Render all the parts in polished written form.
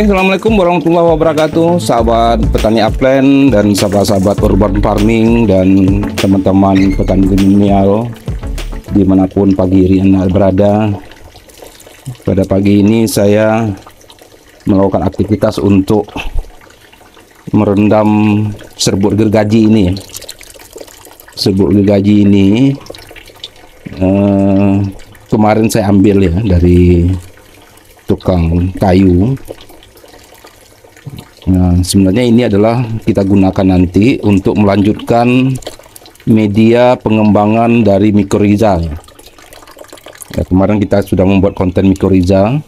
Oke, assalamualaikum warahmatullahi wabarakatuh, sahabat petani upland dan sahabat-sahabat urban farming dan teman-teman petani milenial dimanapun pagi hari Anda berada. Pada pagi ini saya melakukan aktivitas untuk merendam serbuk gergaji ini. Serbuk gergaji ini kemarin saya ambil ya dari tukang kayu. Nah, sebenarnya ini adalah kita gunakan nanti untuk melanjutkan media pengembangan dari mycorrhiza ya. Kemarin kita sudah membuat konten mycorrhiza.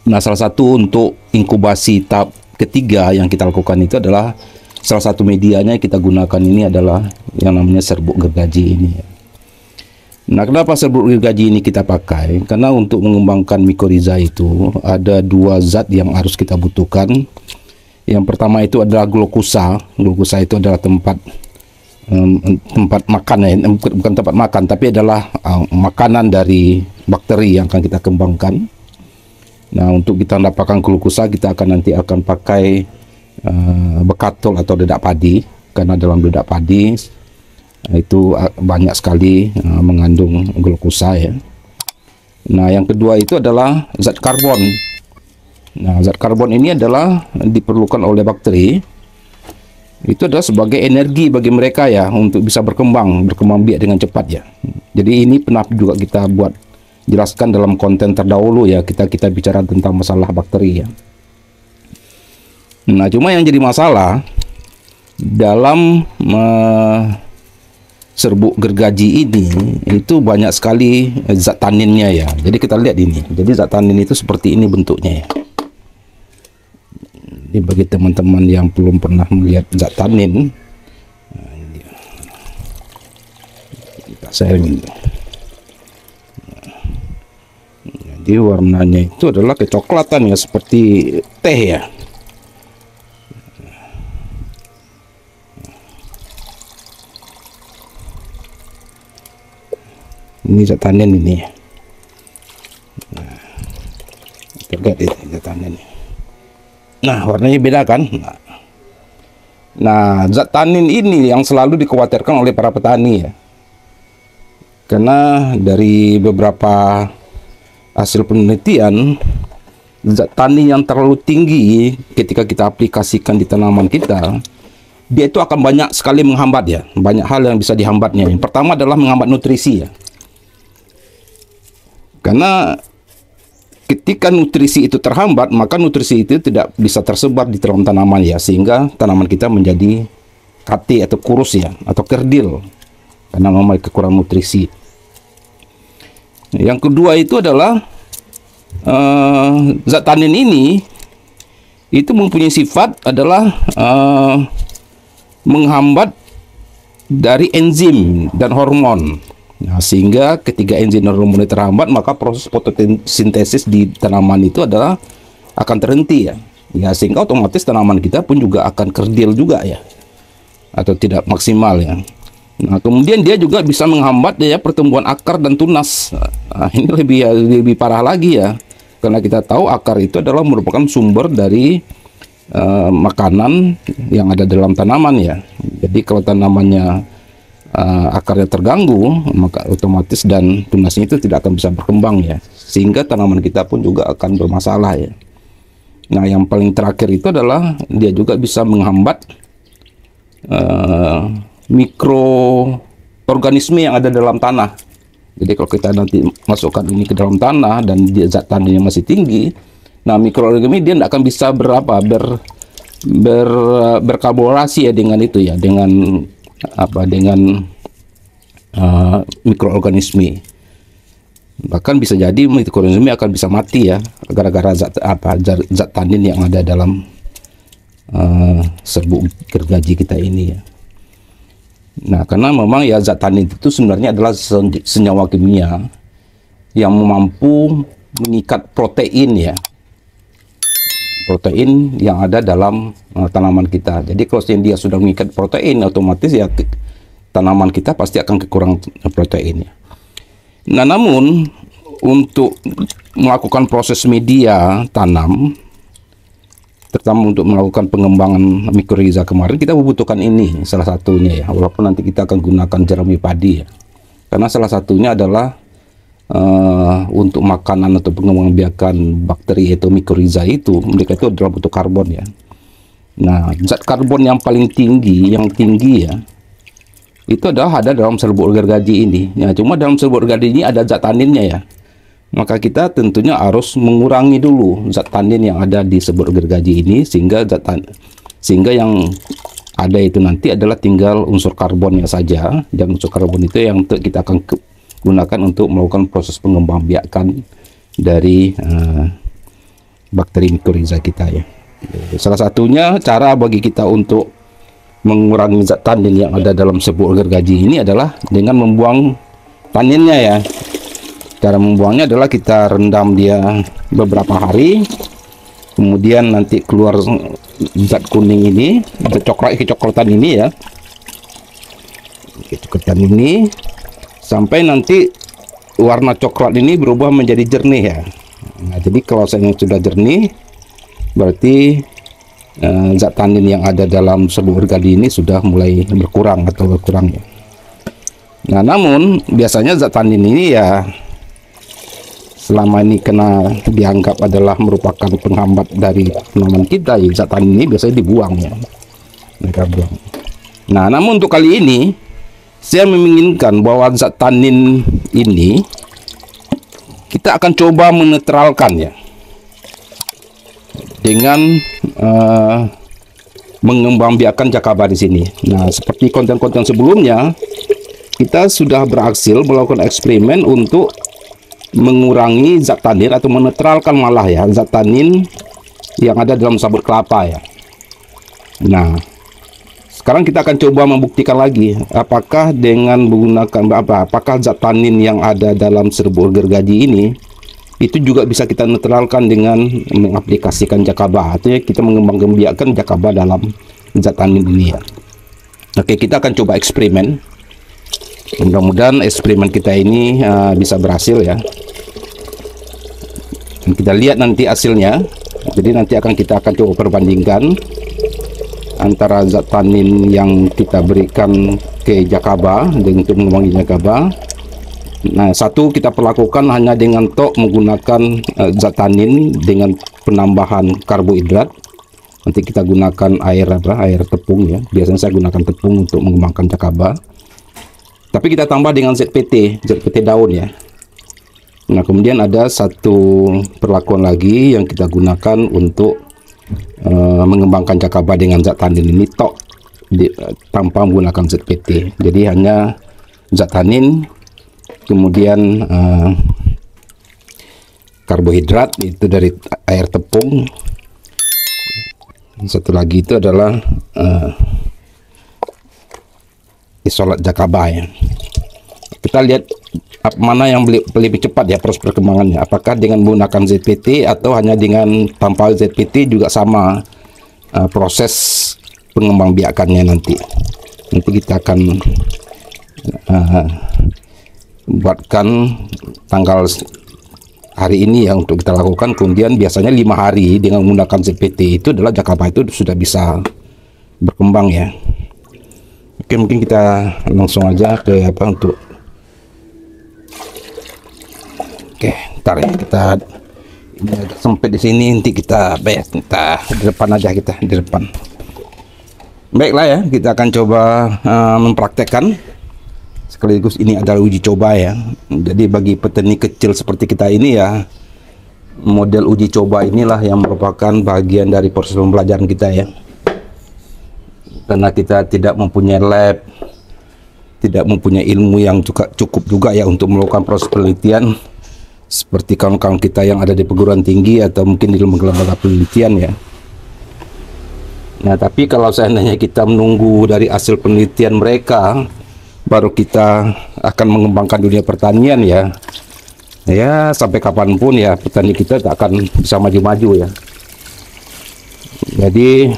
Nah, salah satu untuk inkubasi tahap ketiga yang kita lakukan itu adalah salah satu medianya yang kita gunakan ini adalah yang namanya serbuk gergaji ini ya. Nah, kenapa serbuk gergaji ini kita pakai? Karena untuk mengembangkan mycorrhiza itu ada dua zat yang harus kita butuhkan. Yang pertama itu adalah glukosa. Glukosa itu adalah tempat makan ya, bukan tempat makan, tapi adalah makanan dari bakteri yang akan kita kembangkan. Nah, untuk kita mendapatkan glukosa kita nanti akan pakai bekatul atau dedak padi, karena dalam dedak padi itu banyak sekali mengandung glukosa ya. Nah, yang kedua itu adalah zat karbon. Nah, zat karbon ini adalah diperlukan oleh bakteri. Itu adalah sebagai energi bagi mereka ya untuk bisa berkembang biak dengan cepat ya. Jadi ini pernah juga kita buat jelaskan dalam konten terdahulu ya, kita bicara tentang masalah bakteri ya. Nah, cuma yang jadi masalah dalam serbuk gergaji ini itu banyak sekali zat taninnya ya. Jadi kita lihat ini. Jadi zat tanin itu seperti ini bentuknya ya. Ini bagi teman-teman yang belum pernah melihat zat tanin, kita sharing. Jadi warnanya itu adalah kecoklatan ya, seperti teh ya. Ini zat tanin ini. Nah, kita lihat ini zat tanin ini. Nah, warnanya beda kan? Nah, zat tanin ini yang selalu dikhawatirkan oleh para petani ya. Karena dari beberapa hasil penelitian, zat tanin yang terlalu tinggi ketika kita aplikasikan di tanaman kita, dia itu akan banyak sekali menghambat ya. Banyak hal yang bisa dihambatnya. Yang pertama adalah menghambat nutrisi ya. Karena ketika nutrisi itu terhambat, maka nutrisi itu tidak bisa tersebar di dalam tanaman ya, sehingga tanaman kita menjadi kate atau kurus ya, atau kerdil karena memang kekurangan nutrisi. Yang kedua itu adalah zat tanin ini itu mempunyai sifat adalah menghambat dari enzim dan hormon. Nah, sehingga ketika enzim dan hormon terhambat, maka proses fotosintesis di tanaman itu adalah akan terhenti ya. Ya, sehingga otomatis tanaman kita pun juga akan kerdil juga ya, atau tidak maksimal ya. Nah, kemudian dia juga bisa menghambat ya pertumbuhan akar dan tunas. Nah, ini lebih parah lagi ya, karena kita tahu akar itu adalah merupakan sumber dari makanan yang ada dalam tanaman ya. Jadi kalau tanamannya akarnya terganggu, maka otomatis dan tunasnya itu tidak akan bisa berkembang ya, sehingga tanaman kita pun juga akan bermasalah ya. Nah, yang paling terakhir itu adalah dia juga bisa menghambat mikroorganisme yang ada dalam tanah. Jadi kalau kita nanti masukkan ini ke dalam tanah dan dia zat taninnya masih tinggi, nah mikroorganisme dia tidak akan bisa berkolaborasi ya dengan itu ya, dengan mikroorganisme. Bahkan bisa jadi mikroorganisme akan bisa mati ya, gara-gara zat tanin yang ada dalam serbuk gergaji kita ini ya. Nah, karena memang ya zat tanin itu sebenarnya adalah senyawa kimia yang mampu mengikat protein ya, protein yang ada dalam tanaman kita. Jadi kalau dia sudah mengikat protein, otomatis ya tanaman kita pasti akan kekurangan protein. Nah, namun untuk melakukan proses media tanam terutama untuk melakukan pengembangan mikoriza kemarin, kita membutuhkan ini salah satunya ya, walaupun nanti kita akan gunakan jerami padi ya, karena salah satunya adalah untuk makanan atau pengembangbiakan bakteri atau mikoriza itu, mereka itu dalam bentuk karbon ya. Nah, zat karbon yang paling tinggi, ya, itu adalah ada dalam serbuk gergaji ini. Ya, cuma dalam serbuk gergaji ini ada zat taninnya ya. Maka kita tentunya harus mengurangi dulu zat tanin yang ada di serbuk gergaji ini, sehingga yang ada itu nanti adalah tinggal unsur karbonnya saja, dan unsur karbon itu yang kita akan gunakan untuk melakukan proses pengembangbiakan dari bakteri mikoriza kita ya. Salah satunya cara bagi kita untuk mengurangi zat tanin yang ada dalam serbuk gergaji ini adalah dengan membuang taninnya ya. Cara membuangnya adalah kita rendam dia beberapa hari, kemudian nanti keluar zat kuning ini, zat kecoklatan ini ya, kecoklatan ini, sampai nanti warna coklat ini berubah menjadi jernih ya. Nah, jadi kalau saya sudah jernih, berarti zat tanin yang ada dalam serbuk gergaji ini sudah mulai berkurang ya. Nah, namun biasanya zat tanin ini ya, selama ini dianggap adalah merupakan penghambat dari penanaman kita ya, zat tanin ini biasanya dibuang ya, mereka buang. Nah, namun untuk kali ini saya menginginkan bahwa zat tanin ini kita akan coba menetralkan ya, dengan mengembangbiakan jakaba di sini. Nah, seperti konten-konten sebelumnya, kita sudah berhasil melakukan eksperimen untuk mengurangi zat tanin atau menetralkan malah ya zat tanin yang ada dalam sabut kelapa ya. Nah, sekarang kita akan coba membuktikan lagi apakah dengan menggunakan apakah zat tanin yang ada dalam serbuk gergaji ini itu juga bisa kita netralkan dengan mengaplikasikan jakaba, artinya kita mengembangbiakan jakaba dalam zat tanin ini ya. Oke, kita akan coba eksperimen. Mudah-mudahan eksperimen kita ini bisa berhasil ya. Dan kita lihat nanti hasilnya. Jadi nanti kita akan coba perbandingkan antara zat tanin yang kita berikan ke jakaba dengan untuk mengurangi jakaba. Nah, satu kita perlakukan hanya dengan menggunakan zat tanin dengan penambahan karbohidrat. Nanti kita gunakan air tepung ya. Biasanya saya gunakan tepung untuk mengembangkan jakaba. Tapi kita tambah dengan ZPT daun ya. Nah, kemudian ada satu perlakuan lagi yang kita gunakan untuk mengembangkan jakaba dengan zat tanin ini tanpa menggunakan ZPT. Jadi hanya zat tanin, kemudian karbohidrat itu dari air tepung. Satu lagi itu adalah isolat jakaba ya. Kita lihat mana yang lebih cepat ya proses perkembangannya, apakah dengan menggunakan ZPT atau hanya dengan tanpa ZPT juga sama proses pengembangbiakannya nanti kita akan buatkan tanggal hari ini ya untuk kita lakukan. Kemudian biasanya 5 hari dengan menggunakan ZPT itu adalah jakaba itu sudah bisa berkembang ya. Oke, mungkin kita langsung aja ke untuk ntar ya, kita ini agak sempit di sini, nanti kita kita di depan aja, kita di depan. Baiklah ya, kita akan coba mempraktekkan sekaligus ini adalah uji coba ya. Jadi bagi petani kecil seperti kita ini ya, model uji coba inilah yang merupakan bagian dari proses pembelajaran kita ya. Karena kita tidak mempunyai lab, tidak mempunyai ilmu yang cukup juga ya untuk melakukan proses penelitian seperti kawan-kawan kita yang ada di perguruan tinggi atau mungkin di lembaga penelitian ya. Nah, tapi kalau seandainya kita menunggu dari hasil penelitian mereka baru kita akan mengembangkan dunia pertanian ya, sampai kapanpun ya petani kita tak akan bisa maju-maju ya. Jadi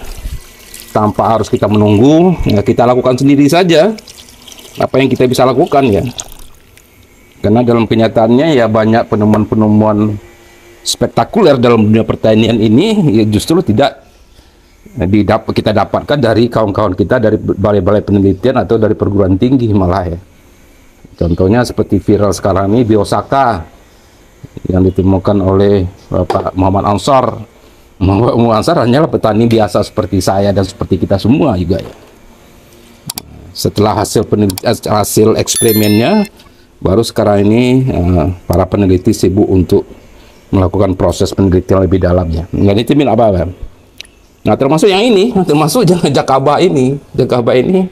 tanpa harus kita menunggu ya, kita lakukan sendiri saja apa yang kita bisa lakukan ya. Karena dalam kenyataannya ya banyak penemuan-penemuan spektakuler dalam dunia pertanian ini ya justru tidak kita dapatkan dari kawan-kawan kita dari balai-balai penelitian atau dari perguruan tinggi malah ya. Contohnya seperti viral sekarang ini Biosaka yang ditemukan oleh Bapak Muhammad Ansor. Muhammad Ansor hanyalah petani biasa seperti saya dan seperti kita semua juga ya. Setelah hasil eksperimennya, baru sekarang ini para peneliti sibuk untuk melakukan proses penelitian lebih dalam ya. Nggak ditimin apa-apa. Nah, termasuk yang ini, termasuk Jakaba ini. Jakaba ini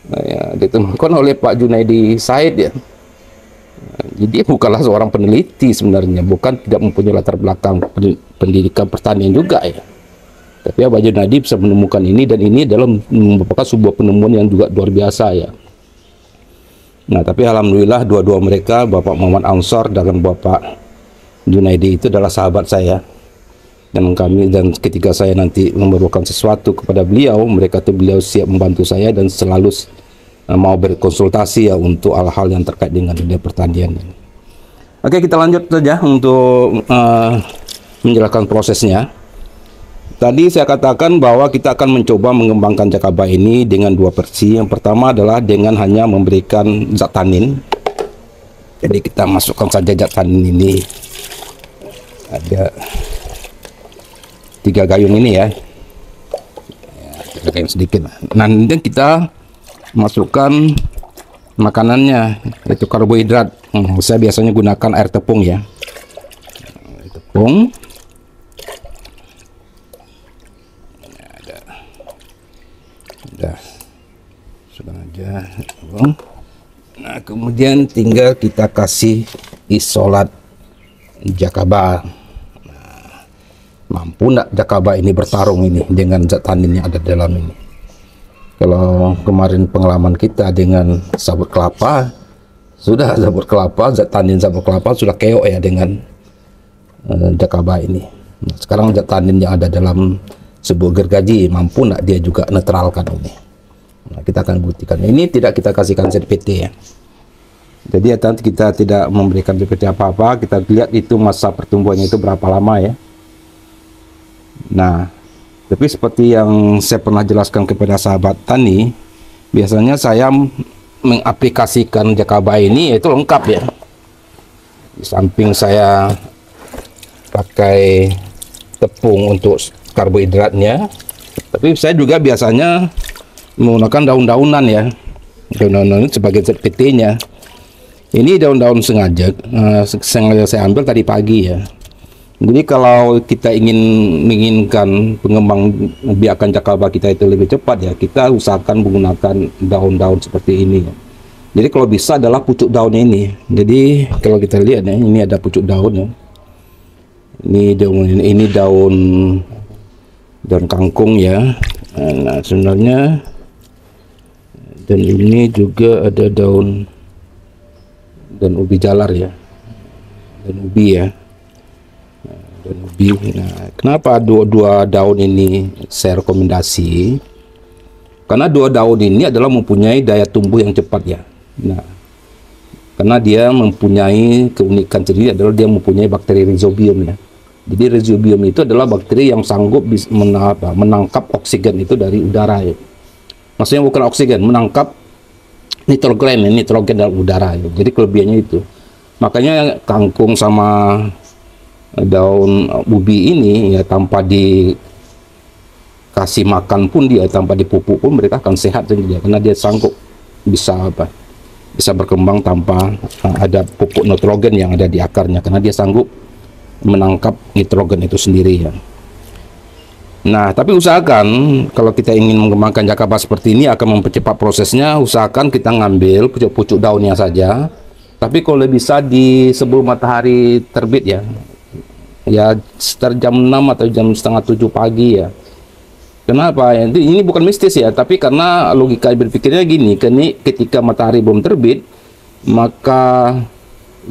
ya, ditemukan oleh Pak Junaidi Said ya. Jadi bukanlah seorang peneliti sebenarnya, bukan tidak mempunyai latar belakang pendidikan pertanian juga ya. Tapi Pak Junaidi bisa menemukan ini, dan ini adalah merupakan sebuah penemuan yang juga luar biasa ya. Nah, tapi alhamdulillah dua-dua mereka, Bapak Muhammad Ansor dan Bapak Junaidi itu adalah sahabat saya. Dan ketika saya nanti memerlukan sesuatu kepada beliau, beliau siap membantu saya dan selalu mau berkonsultasi ya untuk hal-hal yang terkait dengan dunia pertanian. Oke, kita lanjut saja untuk menjelaskan prosesnya. Tadi saya katakan bahwa kita akan mencoba mengembangkan Jakaba ini dengan dua versi. Yang pertama adalah dengan hanya memberikan zat tanin. Jadi kita masukkan saja zat tanin ini. Ada 3 gayung ini ya, 3 gayung sedikit. Nanti kita masukkan makanannya, yaitu karbohidrat. Saya biasanya gunakan air tepung ya, air tepung. Sudah aja. Nah, kemudian tinggal kita kasih isolat Jakaba. Mampu nggak Jakaba ini bertarung ini dengan zat tanin yang ada dalam ini? Kalau kemarin pengalaman kita dengan sabut kelapa, sudah zat tanin sabut kelapa sudah keok ya dengan Jakaba ini. Nah, sekarang zat tanin yang ada dalam sebuah gergaji, mampu nggak dia juga netralkan ini? Nah, kita akan buktikan. Ini tidak kita kasihkan ZPT ya. Jadi nanti kita tidak memberikan ZPT apa-apa, kita lihat itu masa pertumbuhannya itu berapa lama ya. Nah, tapi seperti yang saya pernah jelaskan kepada sahabat tani, biasanya saya mengaplikasikan Jakaba ini itu lengkap ya. Di samping saya pakai tepung untuk karbohidratnya, tapi saya juga biasanya menggunakan daun-daunan ya. Daun-daunan sebagai ZPT-nya. Ini daun-daun sengaja saya ambil tadi pagi ya. Jadi kalau kita menginginkan pengembang biakan Jakaba kita itu lebih cepat ya, kita usahakan menggunakan daun-daun seperti ini ya. Jadi kalau bisa adalah pucuk daunnya ini. Jadi kalau kita lihat ya, ini ada pucuk daun ya. Ini daun kangkung ya. Nah, sebenarnya, dan ini juga ada daun ubi jalar ya. Dan ubi ya. Nah, kenapa dua daun ini saya rekomendasi? Karena 2 daun ini adalah mempunyai daya tumbuh yang cepat ya. Nah, karena dia mempunyai keunikan sendiri adalah dia mempunyai bakteri rhizobium ya. Jadi rhizobium itu adalah bakteri yang sanggup menangkap oksigen itu dari udara ya. Maksudnya bukan oksigen, menangkap nitrogen dalam udara ya. Jadi kelebihannya itu. Makanya kangkung sama daun ubi ini ya, tanpa dikasih makan pun, dia tanpa dipupuk pun mereka akan sehat sendiri karena dia sanggup bisa berkembang tanpa ada pupuk nitrogen yang ada di akarnya, karena dia sanggup menangkap nitrogen itu sendiri ya. Nah, tapi usahakan kalau kita ingin mengembangkan Jakaba seperti ini akan mempercepat prosesnya, usahakan kita ngambil pucuk-pucuk daunnya saja. Tapi kalau bisa di sebelum matahari terbit ya. Ya sekitar jam 6 atau jam setengah 7 pagi ya. Kenapa? Ini bukan mistis ya, tapi karena logika berpikirnya gini, ketika matahari belum terbit, maka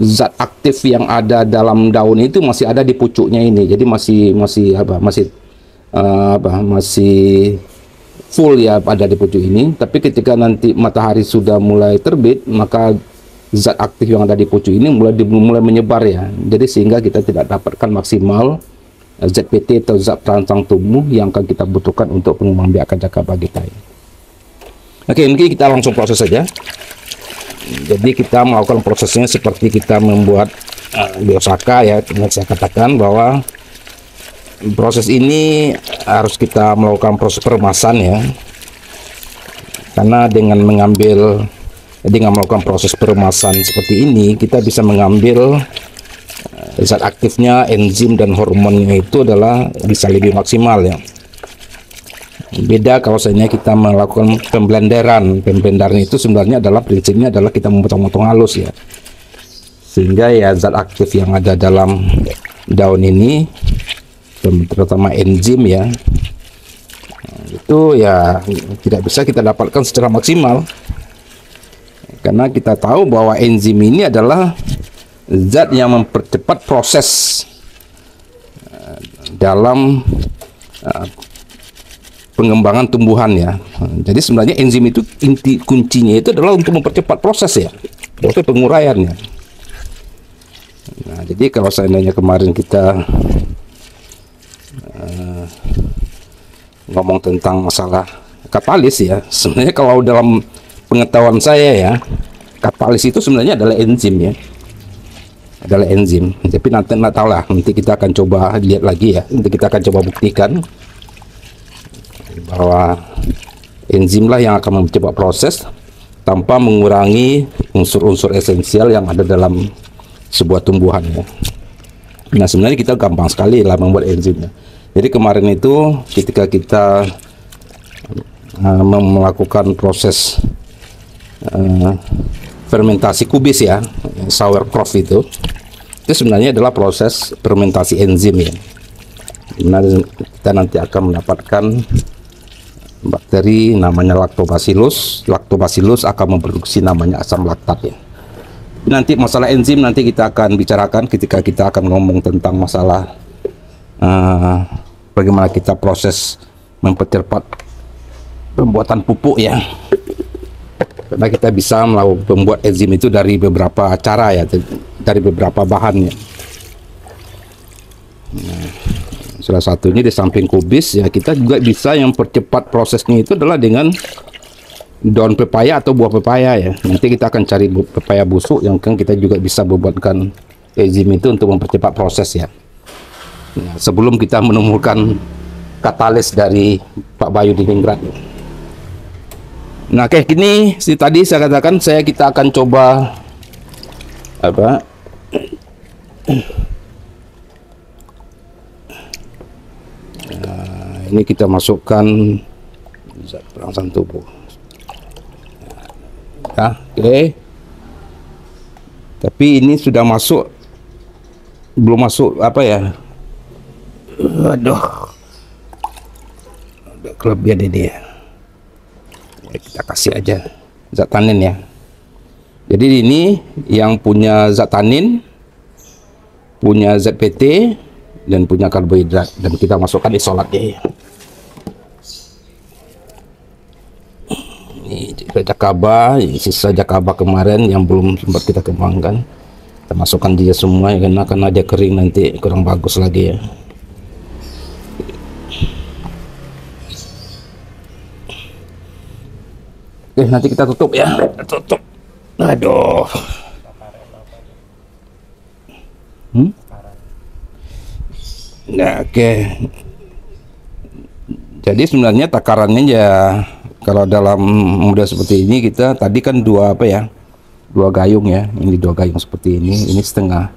zat aktif yang ada dalam daun itu masih ada di pucuknya ini. Jadi masih full ya ada di pucuk ini. Tapi ketika nanti matahari sudah mulai terbit, maka zat aktif yang ada di pucuk ini mulai menyebar ya. Jadi sehingga kita tidak dapatkan maksimal ZPT atau zat perangsang tubuh yang akan kita butuhkan untuk pengembangbiakan Jacobah kita. Oke, mungkin kita langsung proses saja. Jadi kita melakukan prosesnya seperti kita membuat biosaka ya. Saya katakan bahwa proses ini harus kita melakukan proses peremasan ya. Karena dengan melakukan proses peremasan seperti ini, kita bisa mengambil zat aktifnya, enzim dan hormonnya itu adalah bisa lebih maksimal ya. Beda kalau seandainya kita melakukan pemblenderan. Pemblenderan itu sebenarnya adalah prinsipnya adalah kita memotong-motong halus ya. Sehingga ya zat aktif yang ada dalam daun ini, terutama enzim ya, itu ya tidak bisa kita dapatkan secara maksimal. Karena kita tahu bahwa enzim ini adalah zat yang mempercepat proses dalam pengembangan tumbuhan ya. Jadi sebenarnya enzim itu inti kuncinya itu adalah untuk mempercepat proses ya, proses penguraiannya. Nah, jadi kalau seandainya kemarin kita ngomong tentang masalah katalis ya, sebenarnya kalau dalam pengetahuan saya ya, katalis itu sebenarnya adalah enzim ya. Adalah enzim. Tapi nanti nggak tahu lah, nanti kita akan coba lihat lagi ya. Nanti kita akan coba buktikan bahwa enzim lah yang akan mempercepat proses tanpa mengurangi unsur-unsur esensial yang ada dalam sebuah tumbuhan ya. Nah, sebenarnya kita gampang sekali lah membuat enzimnya. Jadi kemarin itu ketika kita melakukan proses fermentasi kubis ya, sauerkraut itu sebenarnya adalah proses fermentasi enzim ya. Dimana kita nanti akan mendapatkan bakteri namanya lactobacillus. Lactobacillus akan memproduksi namanya asam laktat ya. Nanti masalah enzim nanti kita akan bicarakan ketika kita akan ngomong tentang masalah bagaimana kita proses mempercepat pembuatan pupuk ya. Karena kita bisa membuat enzim itu dari beberapa cara ya, dari beberapa bahan ya. Nah, salah satunya di samping kubis ya, kita juga bisa yang percepat prosesnya itu adalah dengan daun pepaya atau buah pepaya ya. Nanti kita akan cari pepaya busuk yang kan kita juga bisa membuatkan enzim itu untuk mempercepat proses ya. Nah, sebelum kita menemukan katalis dari Pak Bayu di Ningrat. Nah, kayak gini tadi saya katakan kita akan coba apa? Nah, ini kita masukkan zat perangsang tubuh. Ya, oke. Tapi ini sudah masuk, belum masuk apa ya? Aduh, ada kelebihan ini ya. Kita kasih aja zat tanin ya. Jadi ini yang punya zat tanin, punya ZPT, dan punya karbohidrat, dan kita masukkan isolatnya ya. Ini Jacobah, sisa Jacobah kemarin yang belum sempat kita kembangkan, kita masukkan dia semua ya, karena dia kering nanti kurang bagus lagi ya. Oke, nanti kita tutup ya. Tutup. Aduh. Nah, oke. Jadi sebenarnya takarannya ya, kalau dalam model seperti ini kita tadi kan dua gayung ya. Ini dua gayung seperti ini setengah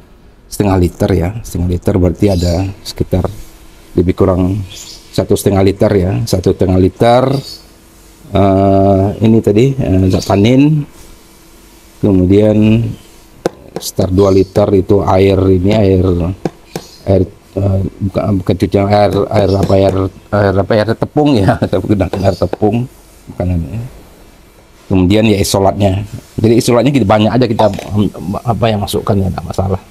liter ya. Setengah liter berarti ada sekitar lebih kurang 1,5 liter ya. 1,5 liter. Ini tadi zat tanin, kemudian sekitar 2 liter itu air bukan cucian air tepung ya, gunakan air tepung makanannya. Kemudian ya isolatnya. Jadi isolatnya kita banyak aja kita yang masukkan ya, tidak masalah.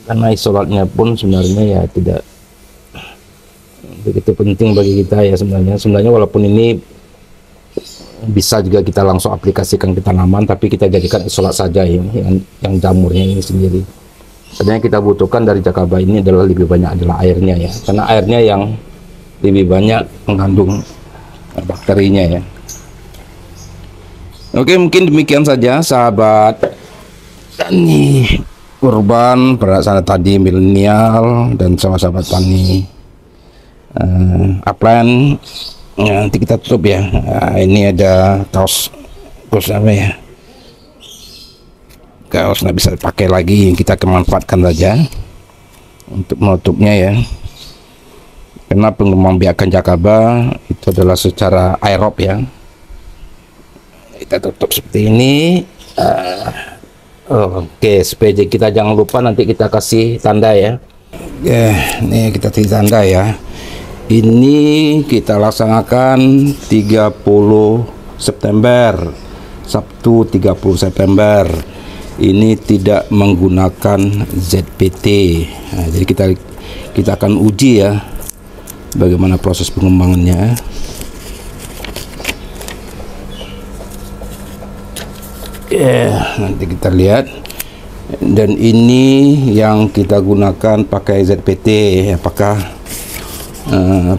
Karena isolatnya pun sebenarnya ya tidak begitu penting bagi kita ya sebenarnya. Sebenarnya walaupun ini bisa juga kita langsung aplikasikan ke tanaman, tapi kita jadikan isolat saja ini yang jamurnya ini sendiri. Karena yang kita butuhkan dari jakaba ini adalah lebih banyak adalah airnya ya, karena airnya yang lebih banyak mengandung bakterinya ya. Oke, mungkin demikian saja sahabat tani urban, pada sana tadi milenial, dan sahabat tani upland. Nanti kita tutup ya. Ini ada kaos apa ya, kaos nggak bisa dipakai lagi, kita kemanfaatkan saja untuk menutupnya ya, karena pengembangbiakan jakaba itu adalah secara aerob ya. Kita tutup seperti ini. Oke, supaya kita jangan lupa nanti kita kasih tanda ya. Ini kita kasih tanda ya. Ini kita laksanakan 30 September, Sabtu 30 September. Ini tidak menggunakan ZPT. Nah, jadi kita akan uji ya bagaimana proses pengembangannya. Nanti kita lihat. Dan ini yang kita gunakan pakai ZPT, apakah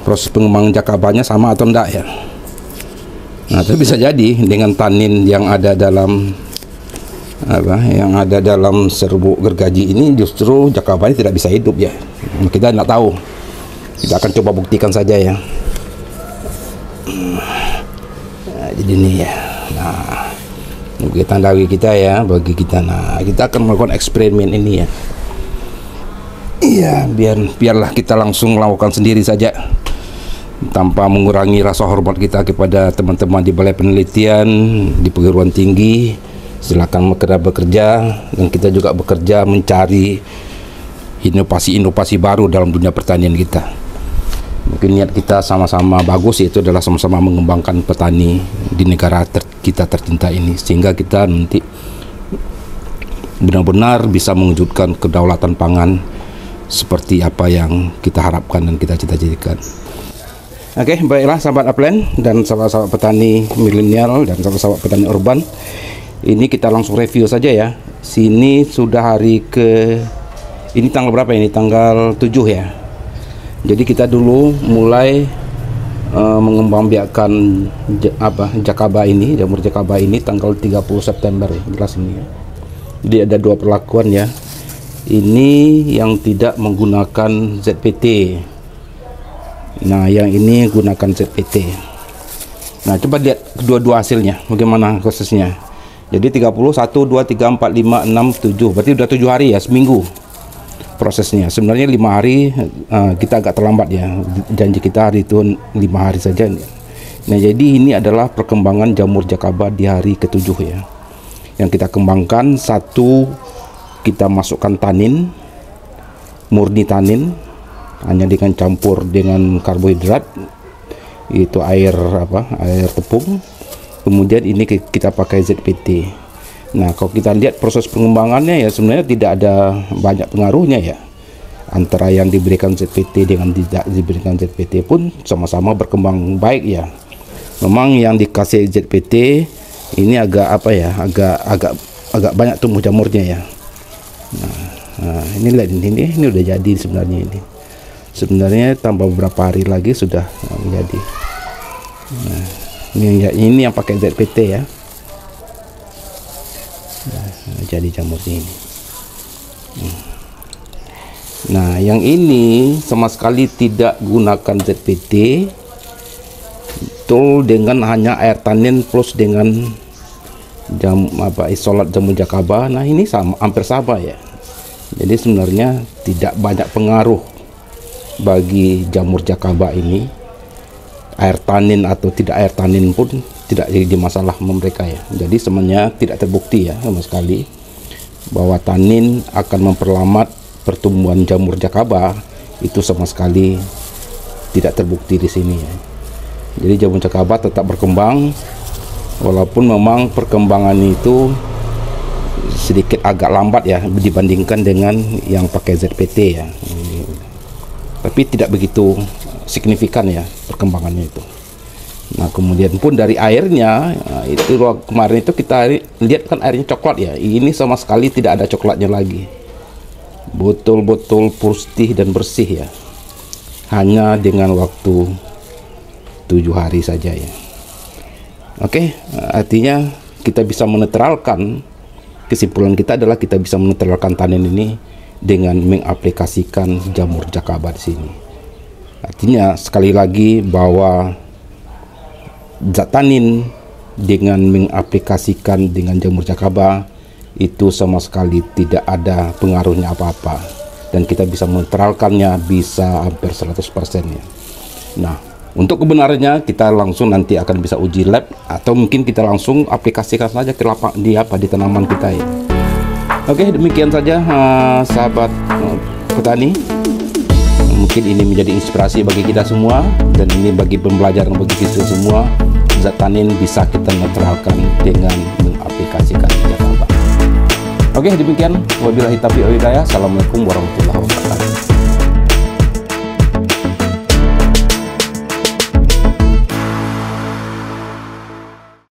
proses pengembangan jakabanya sama atau enggak ya. Nah, itu bisa jadi dengan tanin yang ada dalam serbuk gergaji ini, justru jakabanya tidak bisa hidup ya. Kita tidak tahu. Kita akan coba buktikan saja ya. Nah, jadi ini ya. Nah, kita tandai kita ya, bagi kita. Nah, kita akan melakukan eksperimen ini ya. Iya, biarlah kita langsung lakukan sendiri saja tanpa mengurangi rasa hormat kita kepada teman-teman di Balai Penelitian, di perguruan tinggi. Silakan bekerja, dan kita juga bekerja mencari inovasi-inovasi baru dalam dunia pertanian kita. Mungkin niat kita sama-sama bagus, yaitu adalah sama-sama mengembangkan petani di negara kita tercinta ini, sehingga kita nanti benar-benar bisa mewujudkan kedaulatan pangan seperti apa yang kita harapkan dan kita cita-citakan. Oke, baiklah sahabat upland dan sahabat-sahabat petani milenial dan sahabat-sahabat petani urban. Ini kita langsung review saja ya. Sini sudah hari ini tanggal berapa ini? Tanggal 7 ya. Jadi kita dulu mulai mengembangbiakan jakaba ini, jamur jakaba ini tanggal 30 September ya, jelas ini ya. Jadi ada dua perlakuan ya. Ini yang tidak menggunakan ZPT. Nah, yang ini gunakan ZPT. Nah, coba lihat kedua-dua hasilnya bagaimana prosesnya. Jadi 30, 1, 2, 3, 4, 5, 6, 7. Berarti udah 7 hari ya, seminggu prosesnya. Sebenarnya 5 hari, kita agak terlambat ya. Janji kita hari itu 5 hari saja. Nah, jadi ini adalah perkembangan jamur jakaba di hari ke-7 ya. Yang kita kembangkan, satu, kita masukkan tanin, murni tanin, hanya dengan campur dengan karbohidrat, itu air tepung. Kemudian ini kita pakai ZPT. Nah, kalau kita lihat proses pengembangannya ya, sebenarnya tidak ada banyak pengaruhnya ya. Antara yang diberikan ZPT dengan tidak diberikan ZPT pun sama-sama berkembang baik ya. Memang yang dikasih ZPT ini agak agak banyak tumbuh jamurnya ya. Nah, ini lihat ini udah jadi sebenarnya ini. Sebenarnya tambah beberapa hari lagi sudah menjadi. Nah, ini yang pakai ZPT ya. Nah, jadi jamurnya ini. Nah, yang ini sama sekali tidak gunakan ZPT, betul, dengan hanya air tanin plus dengan isolat jamur jakaba. Nah, ini hampir sama ya. Jadi sebenarnya tidak banyak pengaruh bagi jamur jakaba ini. Air tanin atau tidak air tanin pun tidak jadi masalah mereka ya. Jadi sebenarnya tidak terbukti ya sama sekali bahwa tanin akan memperlambat pertumbuhan jamur jakaba. Itu sama sekali tidak terbukti di sini ya. Jadi jamur jakaba tetap berkembang, walaupun memang perkembangan itu sedikit agak lambat ya dibandingkan dengan yang pakai ZPT ya. Tapi tidak begitu signifikan ya perkembangannya itu. Nah, kemudian pun dari airnya, itu kemarin itu kita lihat kan airnya coklat ya. Ini sama sekali tidak ada coklatnya lagi. betul-betul putih dan bersih ya, hanya dengan waktu 7 hari saja ya. Oke, artinya kita bisa menetralkan, kesimpulan kita adalah kita bisa menetralkan tanin ini dengan mengaplikasikan jamur jakaba di sini. Artinya sekali lagi bahwa zat tanin dengan mengaplikasikan dengan jamur jakaba itu sama sekali tidak ada pengaruhnya apa-apa, dan kita bisa menetralkannya bisa hampir 100% ya. Nah, untuk kebenarannya kita langsung nanti akan bisa uji lab, atau mungkin kita langsung aplikasikan saja ke di tanaman kita ya. Oke, demikian saja sahabat petani. Mungkin ini menjadi inspirasi bagi kita semua, dan ini bagi pembelajaran bagi kita semua. Zat tanin bisa kita netralkan dengan mengaplikasikan jakaba. Oke, demikian. Wabillahi taufiq wal hidayah. Assalamualaikum warahmatullahi wabarakatuh.